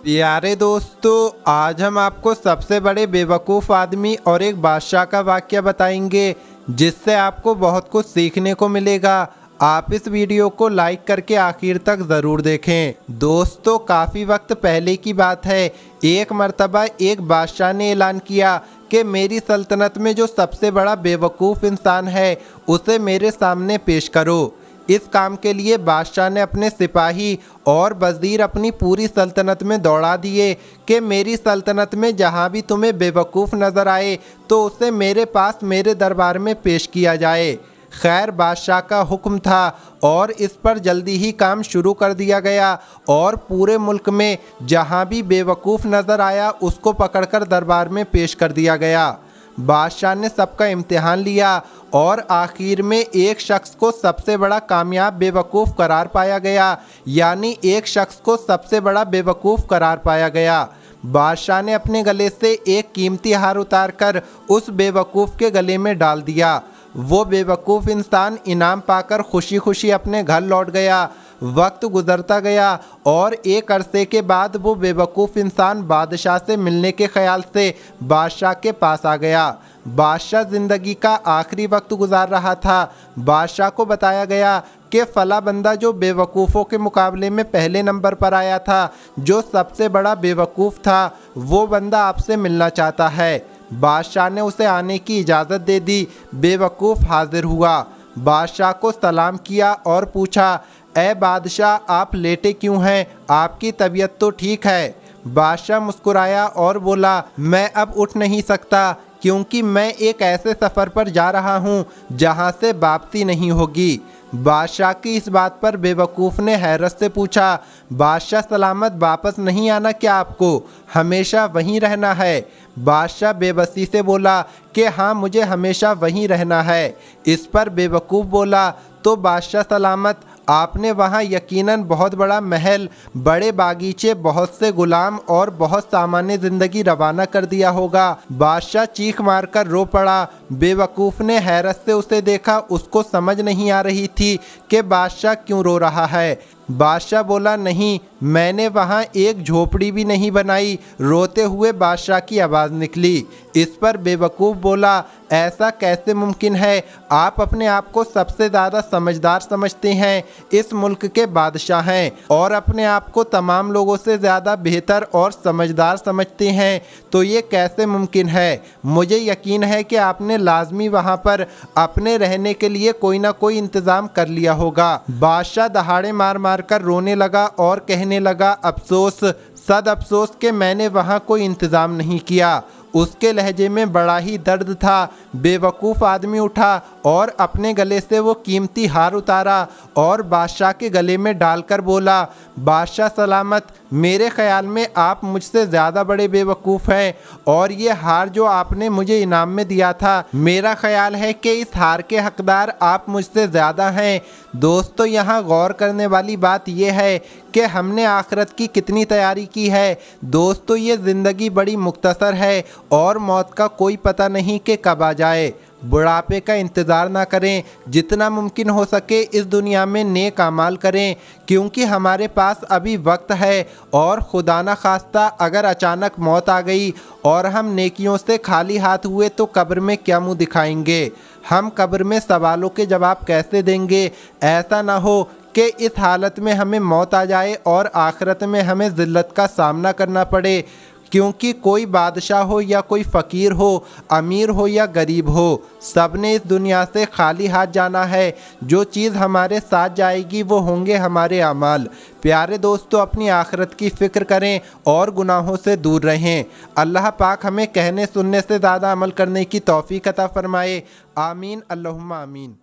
प्यारे दोस्तों, आज हम आपको सबसे बड़े बेवकूफ़ आदमी और एक बादशाह का वाक़या बताएंगे जिससे आपको बहुत कुछ सीखने को मिलेगा। आप इस वीडियो को लाइक करके आखिर तक ज़रूर देखें। दोस्तों, काफ़ी वक्त पहले की बात है। एक मर्तबा एक बादशाह ने ऐलान किया कि मेरी सल्तनत में जो सबसे बड़ा बेवकूफ़ इंसान है उसे मेरे सामने पेश करो। इस काम के लिए बादशाह ने अपने सिपाही और वज़ीर अपनी पूरी सल्तनत में दौड़ा दिए कि मेरी सल्तनत में जहाँ भी तुम्हें बेवकूफ़ नज़र आए तो उसे मेरे पास मेरे दरबार में पेश किया जाए। खैर, बादशाह का हुक्म था और इस पर जल्दी ही काम शुरू कर दिया गया और पूरे मुल्क में जहाँ भी बेवकूफ़ नज़र आया उसको पकड़कर दरबार में पेश कर दिया गया। बादशाह ने सबका इम्तिहान लिया और आखिर में एक शख्स को सबसे बड़ा कामयाब बेवकूफ़ करार पाया गया, यानी एक शख्स को सबसे बड़ा बेवकूफ़ करार पाया गया। बादशाह ने अपने गले से एक कीमती हार उतारकर उस बेवकूफ़ के गले में डाल दिया। वो बेवकूफ़ इंसान इनाम पाकर खुशी खुशी अपने घर लौट गया। वक्त गुजरता गया और एक अरसे के बाद वो बेवकूफ़ इंसान बादशाह से मिलने के ख्याल से बादशाह के पास आ गया। बादशाह ज़िंदगी का आखिरी वक्त गुजार रहा था। बादशाह को बताया गया कि फ़ला बंदा जो बेवकूफ़ों के मुकाबले में पहले नंबर पर आया था, जो सबसे बड़ा बेवकूफ़ था, वो बंदा आपसे मिलना चाहता है। बादशाह ने उसे आने की इजाज़त दे दी। बेवकूफ़ हाजिर हुआ, बादशाह को सलाम किया और पूछा, ए बादशाह, आप लेटे क्यों हैं? आपकी तबीयत तो ठीक है। बादशाह मुस्कुराया और बोला, मैं अब उठ नहीं सकता क्योंकि मैं एक ऐसे सफ़र पर जा रहा हूँ जहाँ से वापसी नहीं होगी। बादशाह की इस बात पर बेवकूफ़ ने हैरत से पूछा, बादशाह, सलामत वापस नहीं आना क्या आपको? हमेशा वहीं रहना है? बादशाह बेबसी से बोला कि हाँ, मुझे हमेशा वहीं रहना है। इस पर बेवकूफ़ बोला, तो बादशाह सलामत, आपने वहाँ यकीनन बहुत बड़ा महल, बड़े बागीचे, बहुत से गुलाम और बहुत सामान्य ज़िंदगी रवाना कर दिया होगा। बादशाह चीख मारकर रो पड़ा। बेवकूफ़ ने हैरत से उसे देखा। उसको समझ नहीं आ रही थी कि बादशाह क्यों रो रहा है। बादशाह बोला, नहीं, मैंने वहाँ एक झोपड़ी भी नहीं बनाई। रोते हुए बादशाह की आवाज़ निकली। इस पर बेवकूफ़ बोला, ऐसा कैसे मुमकिन है? आप अपने आप को सबसे ज़्यादा समझदार समझते हैं, इस मुल्क के बादशाह हैं और अपने आप को तमाम लोगों से ज़्यादा बेहतर और समझदार समझते हैं, तो ये कैसे मुमकिन है? मुझे यकीन है कि आपने लाजमी वहाँ पर अपने रहने के लिए कोई ना कोई इंतज़ाम कर लिया होगा। बादशाह दहाड़े मार मार कर रोने लगा और कहने लगा, अफसोस, सद अफसोस कि मैंने वहाँ कोई इंतज़ाम नहीं किया। उसके लहजे में बड़ा ही दर्द था। बेवकूफ़ आदमी उठा और अपने गले से वो कीमती हार उतारा और बादशाह के गले में डालकर बोला, बादशाह सलामत, मेरे ख़्याल में आप मुझसे ज़्यादा बड़े बेवकूफ़ हैं और ये हार जो आपने मुझे इनाम में दिया था, मेरा ख़्याल है कि इस हार के हक़दार आप मुझसे ज़्यादा हैं। दोस्तों, यहाँ गौर करने वाली बात यह है कि हमने आखिरत की कितनी तैयारी की है। दोस्तों, ये ज़िंदगी बड़ी मुख्तसर है और मौत का कोई पता नहीं कि कब आ जाए। बुढ़ापे का इंतज़ार ना करें। जितना मुमकिन हो सके इस दुनिया में नेक अमाल करें क्योंकि हमारे पास अभी वक्त है और खुदा न खास्ता अगर अचानक मौत आ गई और हम नेकियों से खाली हाथ हुए तो कब्र में क्या मुंह दिखाएंगे? हम कब्र में सवालों के जवाब कैसे देंगे? ऐसा ना हो कि इस हालत में हमें मौत आ जाए और आखिरत में हमें ज़िल्लत का सामना करना पड़े, क्योंकि कोई बादशाह हो या कोई फ़कीर हो, अमीर हो या गरीब हो, सब ने इस दुनिया से खाली हाथ जाना है। जो चीज़ हमारे साथ जाएगी वो होंगे हमारे अमाल। प्यारे दोस्तों, अपनी आखिरत की फ़िक्र करें और गुनाहों से दूर रहें। अल्लाह पाक हमें कहने सुनने से ज़्यादा अमल करने की तौफ़ीक़ अता फ़रमाए। आमीन, अल्लाहुम्मा आमीन।